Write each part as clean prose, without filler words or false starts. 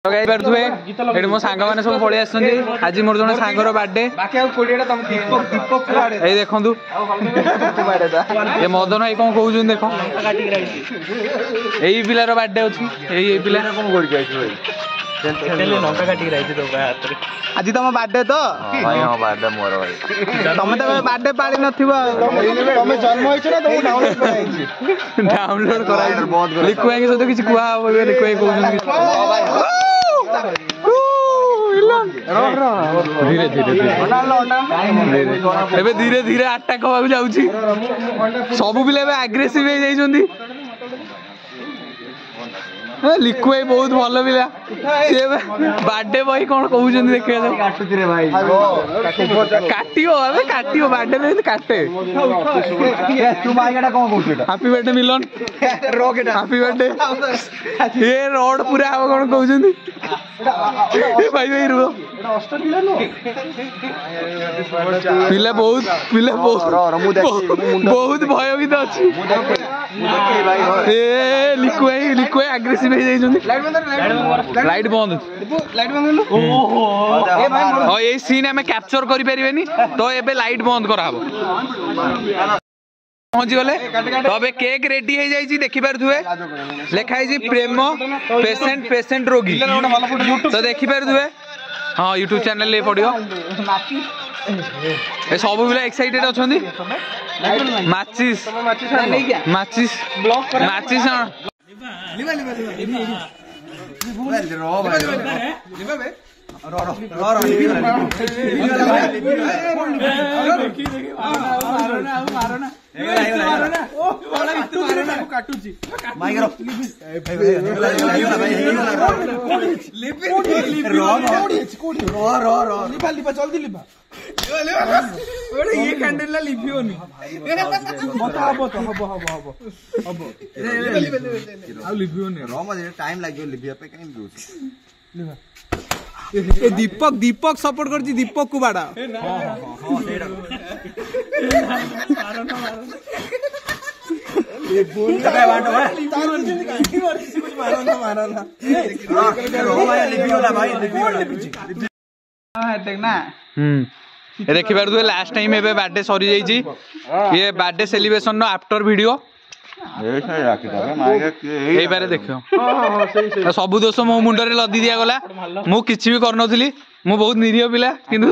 एठी मो सांग माने सब पळि आछन्ती आज मोर जने सांगर बर्थडे बाकी आ 20 टा तुम दीपक ए देखंतु ए मदन भाई कोन कहउजन देखो एई पिलार बर्थडे अछि एई पिला कोन गोड़ के आछि भाई तेले लंका काटी राइछि तो हाथ रे आज तुम बर्थडे तो भाई हां बर्थडे मोर भाई तमे तो बर्थडे पाली नथिबो तमे जन्म होइछ ना तुम डाउनलोड कराइ लिखुआ के सतो किछ कुआ होबे लिखुआ कहउजन कि भाई धीरे धीरे धीरे धीरे धीरे अटैक होगा जाऊँगी सब पिला आग्रेसिव हो जाइछन्ती लिखु भाई बहुत भल पिला बर्थडे बॉय कौन कहउछन्ती देखिए काटियो बर्थडे में काटे हैप्पी बर्थडे मिलन हैप्पी बर्थडे ये रोड पूरा हम कौन कहउछन्ती भाई भाई रुको पिला बहुत भयभीत अच्छी ए लिखु भाई आग्रेसिव लाइट बंद हाँ ये सीन आम कैप्चर करें तो ये लाइट बंद कराब पहुंची गले तबे केक रेडी हो जाइए देखिपे लिखाई प्रेम पेसेंट रोगी तो देखिपे हाँ यूट्यूब चैनल पड़ो सब पिला एक्साइटेड अच्छा माचिस ये कैंडल ला लिभियोनी हबो तो हबो आ लिभियोनी रोम टाइम लागियो लिभिया पे काई दूस ए दीपक सपोर्ट करछि दीपक को बाडा हां सेडा ये बोल बे बाटो तारो काई मारछि कुछ मारो ना रोम आया लिभियोला भाई लिभियो हां देख ना देखि पार लास्ट टाइम एबे बर्थडे सरी जाइछि ये बर्थडे सेलिब्रेशन नो आफ्टर वीडियो एई बारे देखियो सब दोष मो मुंडे लदी दिया गला मु किछि भी कर नथली मु बहुत निरीह पिला किंतु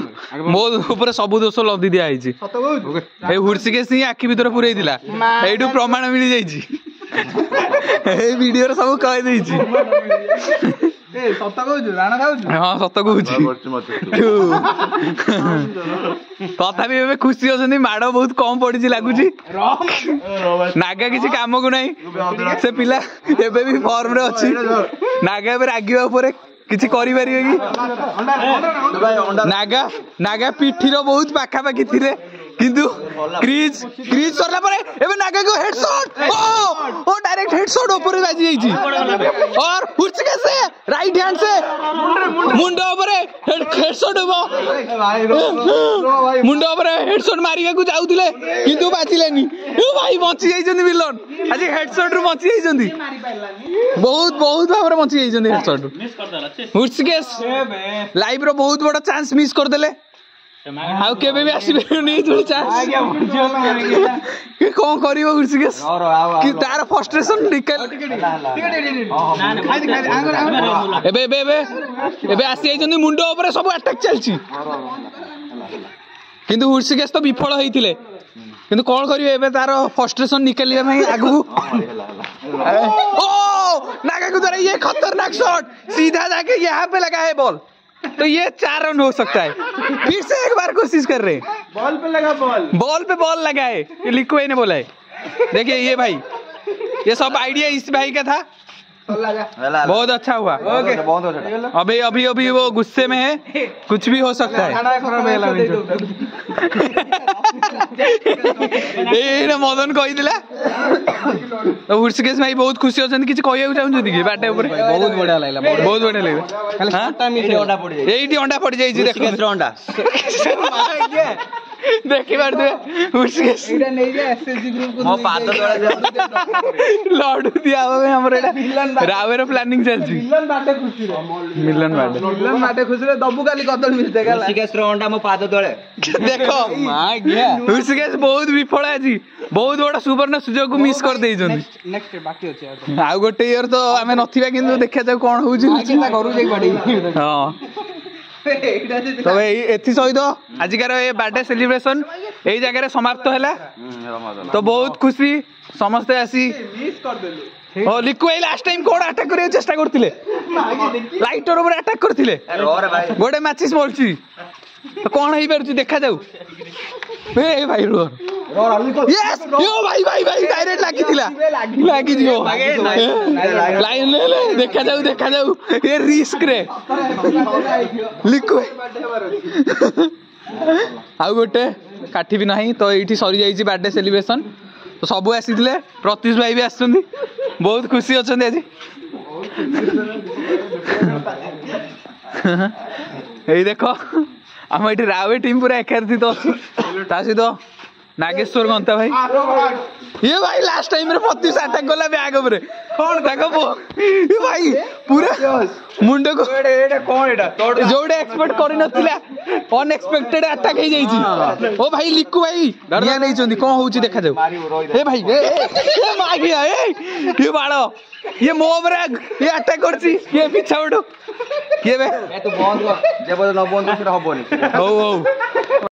मो ऊपर सब दोष लदी दिया आइछि ए हुर्सी के सी आखि भीतर पुरै दिला एडू प्रमाण मिली जाइछि ए वीडियो रे सब कहि दैछि ए सत कहू राणा खाऊ हां सत कहू तथापि एबे खुशी होसनी माड़ बहुत कम पड़ी लागुची नागा किसी काम को नहीं से पिला एबे भी फॉर्म रे अछि नागा एबे रागिबा ऊपर किसी करि परिबे कि नागा पिठी रो बहुत पाखा पाखी थिले किंतु क्रीज करला परे एबे नागा को हेडशॉट ओ डायरेक्ट हेडशॉट ऊपर बाजी जाईची और पुछ के से राइट हैंड से मुंडो ऊपर हेडशॉट हो मुंडो ऊपर हेडशॉट मारिया को जाउतिले किंतु बाचिलेनी ओ भाई बची जाईचंदी विलन आज हेडशॉट रू बची जाईचंदी बहुत भाबरे बची जाईचंदी हेडशॉट मिस कर देला पुछ के लाइव रो बहुत बड़ा चांस मिस कर देले आउ केबे भी आसी बेनी थोड़ी चांस आ गया कि कोन करिवो गुरसिकेस कि तार फ्रस्ट्रेशन निकल एबे आसी आइचंदी मुंडो ऊपर सब अटैक चलची किंतु गुरसिकेस तो विफल होइतिले किंतु कोन करिवे एबे तार फ्रस्ट्रेशन निकलिया नहीं आगु ओ नागा को जरा ये खतरनाक शॉट सीधा जाके यहां पे लगा है बॉल तो ये 4 रन हो सकता है फिर से एक बार कोशिश कर रहे बॉल पे लगा बॉल पे बॉल लगा है ये लिखो ने बोला है देखिए ये भाई ये सब आइडिया इस भाई का था बहुत अच्छा हुआ अभी वो गुस्से में है कुछ भी हो सकता है मदन कही दिला तो हुर्सिकेश भाई बहुत खुशी होचन किछ कहया चाहउछथि कि बाटे ऊपर बहुत बढ़िया लागला एइटी अंडा पड़ जाई छी देखो अंडा देखि पारदे ऋषिकेश एटा नै जे एसएसजी ग्रुप को मो पाद तळे लड्डू दिया हबे हमर एटा रावेर प्लानिंग चल छी मिलन बाटे खुशी रे मिलन बाटे खुशी रे दबु काली कदल मिलते गला ऋषिकेश रो अंडा मो पाद तळे देखो मां गया ऋषिकेश बहुत विफल अछि बहुत बड़ा सुवर्ण सुजोग को मिस कर देइ जन नेक्स्ट बाकी अछि आ गोटे इयर तो हमें नथिबा किंतु देखा जाऊ कोन होउची घरु जाई पड़ी हां तो एथि सहित आजिकार ये बर्थडे सेलिब्रेशन यही जगह समाप्त है तो बहुत खुशी समस्ते आसी मिस कर देलु ओ लिक्कू भाई लास्ट टाइम कोड अटैक करे चेष्टा करथिले लाइटर ऊपर अटैक करथिले गोटे मैचेस बोलची तो कोन होई परची देखा जाऊ ए भाई रो यस यो भाई डायरेक्ट लागी दियो लाइन ले देखा जाऊ ये रिस्क रे लिक्कू आउ गोटे काठी भी नहीं तो ये सरी जाइए बर्थडे सेलिब्रेशन तो सबू आसी प्रत्युष भाई भी आसुंदी बहुत खुशी अच्छा आज यही देख आम ये रावे टीम पूरा एकाठी तो सहित नागेश्वर गंता भाई ये भाई लास्ट टाइम रे 25 अटैक गला बैग ऊपर कोन ताको ये भाई पूरा मुंडे को एटा कोन एटा जोडे एक्सपेक्ट करि नथिला अनएक्सपेक्टेड अटैक हे जाई छी ओ भाई लिक्कू भाई निया नै चंदी कोन होउची देखा जाऊ ए भाई ए मागिया ये बाळो ये मोबरा ये अटैक करची ये पीछा उठो ये बे तू बंद कर जे बोल न बंद से हबोनी हो